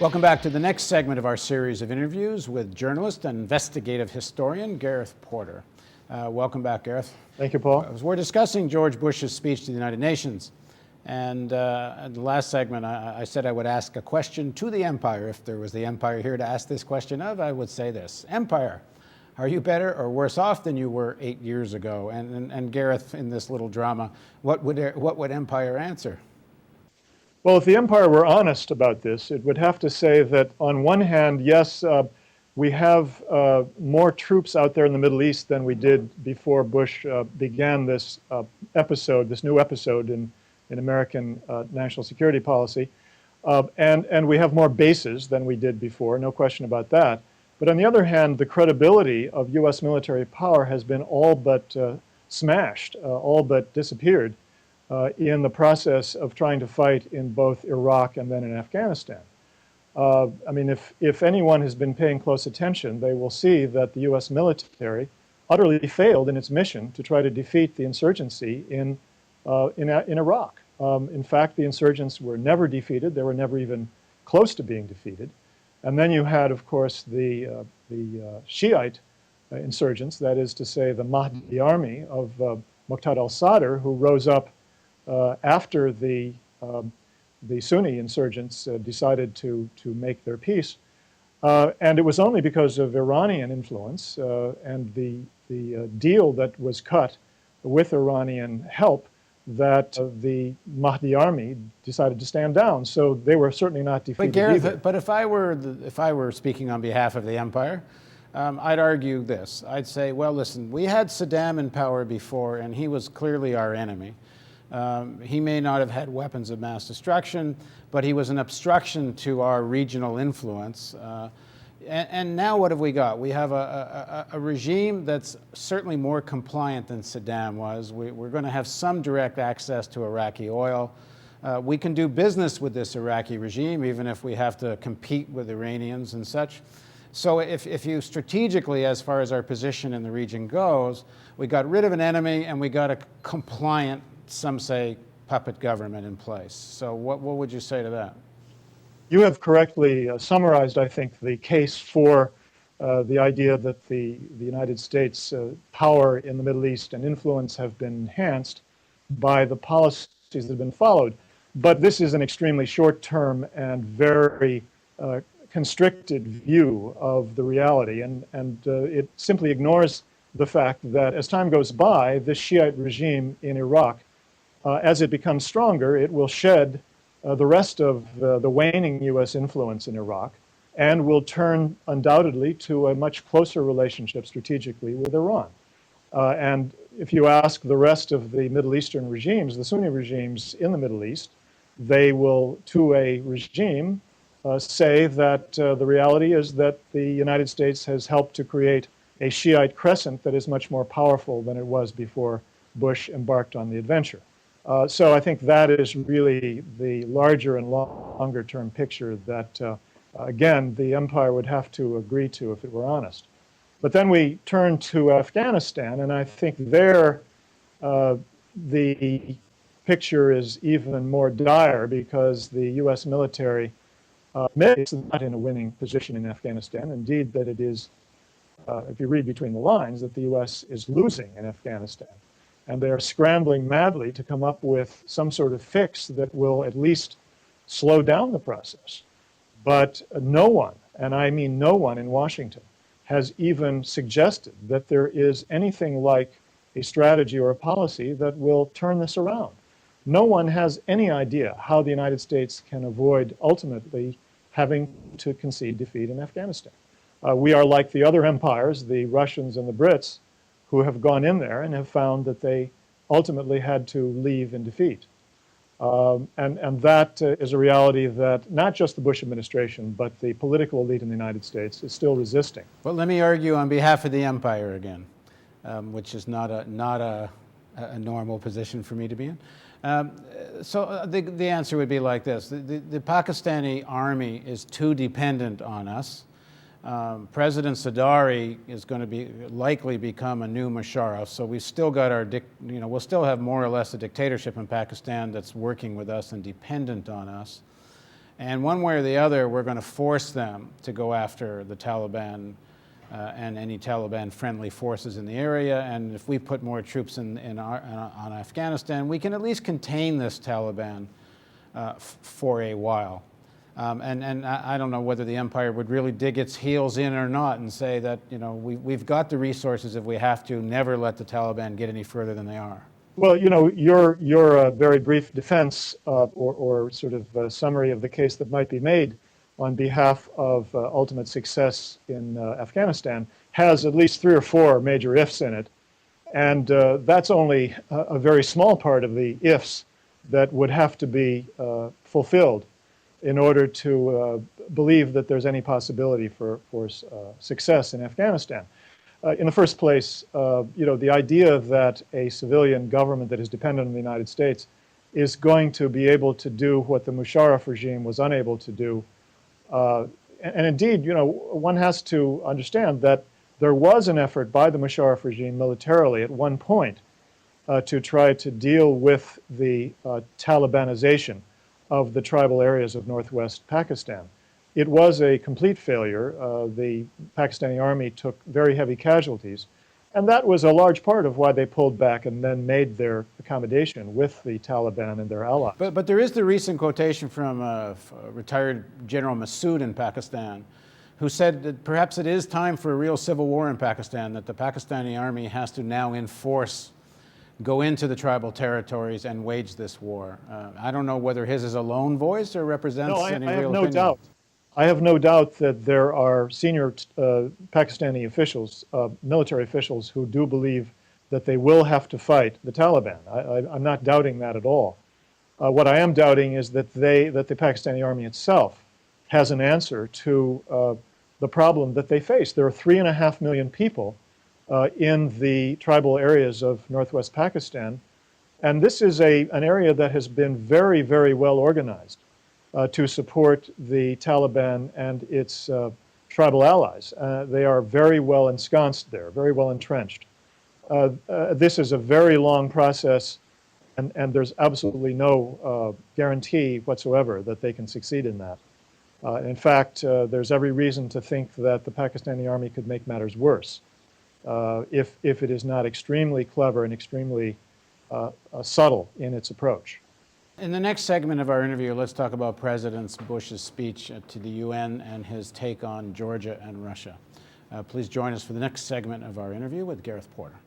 Welcome back to the next segment of our series of interviews with journalist and investigative historian Gareth Porter. Welcome back, Gareth. Thank you, Paul. We're discussing George Bush's speech to the United Nations. And in the last segment, I said I would ask a question to the Empire. If there was the Empire here to ask this question of, I would say this. Empire, are you better or worse off than you were 8 years ago? And Gareth, in this little drama, what would Empire answer? Well, if the Empire were honest about this, it would have to say that on one hand, yes, we have more troops out there in the Middle East than we did before Bush began this new episode in American national security policy. And we have more bases than we did before, no question about that. But on the other hand, the credibility of U.S. military power has been all but smashed, all but disappeared in the process of trying to fight in both Iraq and then in Afghanistan. I mean, if anyone has been paying close attention, they will see that the U.S. military utterly failed in its mission to try to defeat the insurgency in Iraq. In fact, the insurgents were never defeated. They were never even close to being defeated. And then you had, of course, the Shiite insurgents, that is to say, the Mahdi army of Muqtada al-Sadr, who rose up after the Sunni insurgents decided to make their peace. And it was only because of Iranian influence and the deal that was cut with Iranian help that the Mahdi army decided to stand down. So they were certainly not defeated. But Gareth, either. but if I were speaking on behalf of the Empire, I'd argue this. I'd say, well, listen, we had Saddam in power before, and he was clearly our enemy. He may not have had weapons of mass destruction, but he was an obstruction to our regional influence. And now what have we got? We have a regime that's certainly more compliant than Saddam was. We're going to have some direct access to Iraqi oil. We can do business with this Iraqi regime, even if we have to compete with Iranians and such. So if you strategically, as far as our position in the region goes, we got rid of an enemy and we got a compliant, some say, puppet government in place. So what would you say to that? You have correctly summarized, I think, the case for the idea that the United States power in the Middle East and influence have been enhanced by the policies that have been followed. But this is an extremely short-term and very constricted view of the reality, and it simply ignores the fact that as time goes by, this Shiite regime in Iraq, as it becomes stronger, it will shed the rest of the waning U.S. influence in Iraq and will turn undoubtedly to a much closer relationship strategically with Iran. And if you ask the rest of the Middle Eastern regimes, the Sunni regimes in the Middle East, they will, to a regime, say that the reality is that the United States has helped to create a Shiite crescent that is much more powerful than it was before Bush embarked on the adventure. So I think that is really the larger and longer term picture that, again, the Empire would have to agree to if it were honest. But then we turn to Afghanistan, and I think there the picture is even more dire because the U.S. military is not in a winning position in Afghanistan. Indeed, that it is, if you read between the lines, that the U.S. is losing in Afghanistan. And they are scrambling madly to come up with some sort of fix that will at least slow down the process. But no one, and I mean no one in Washington, has even suggested that there is anything like a strategy or a policy that will turn this around. No one has any idea how the United States can avoid ultimately having to concede defeat in Afghanistan. We are like the other empires, the Russians and the Brits, who have gone in there and have found that they ultimately had to leave in defeat. And that is a reality that not just the Bush administration, but the political elite in the United States is still resisting. Well, let me argue on behalf of the Empire again, which is not a normal position for me to be in. So the answer would be like this. The Pakistani army is too dependent on us. President Sadari is going to likely become a new Musharraf, so we've still got we'll still have more or less a dictatorship in Pakistan that's working with us and dependent on us. And one way or the other, we're going to force them to go after the Taliban and any Taliban-friendly forces in the area. And if we put more troops on Afghanistan, we can at least contain this Taliban for a while. And I don't know whether the empire would really dig its heels in or not and say that, you know, we've got the resources if we have to, never let the Taliban get any further than they are. Well, you know, your very brief defense or sort of summary of the case that might be made on behalf of ultimate success in Afghanistan has at least 3 or 4 major ifs in it. And that's only a very small part of the ifs that would have to be fulfilled in order to believe that there's any possibility for success in Afghanistan. In the first place, you know, the idea that a civilian government that is dependent on the United States is going to be able to do what the Musharraf regime was unable to do. And indeed, you know, one has to understand that there was an effort by the Musharraf regime militarily at one point to try to deal with the Talibanization of the tribal areas of northwest Pakistan. It was a complete failure. The Pakistani army took very heavy casualties, and that was a large part of why they pulled back and then made their accommodation with the Taliban and their allies. But there is the recent quotation from retired General Massoud in Pakistan, who said that perhaps it is time for a real civil war in Pakistan, that the Pakistani army has to now go into the tribal territories and wage this war. I don't know whether his is a lone voice or represents any real opinion. No doubt. I have no doubt that there are senior Pakistani officials, military officials, who do believe that they will have to fight the Taliban. I'm not doubting that at all. What I am doubting is that the Pakistani army itself has an answer to the problem that they face. There are 3.5 million people in the tribal areas of northwest Pakistan, and this is an area that has been very, very well organized to support the Taliban and its tribal allies. They are very well ensconced there, very well entrenched. This is a very long process, and there's absolutely no guarantee whatsoever that they can succeed in that. In fact, there's every reason to think that the Pakistani army could make matters worse if it is not extremely clever and extremely subtle in its approach. In the next segment of our interview, let's talk about President Bush's speech to the UN and his take on Georgia and Russia. Please join us for the next segment of our interview with Gareth Porter.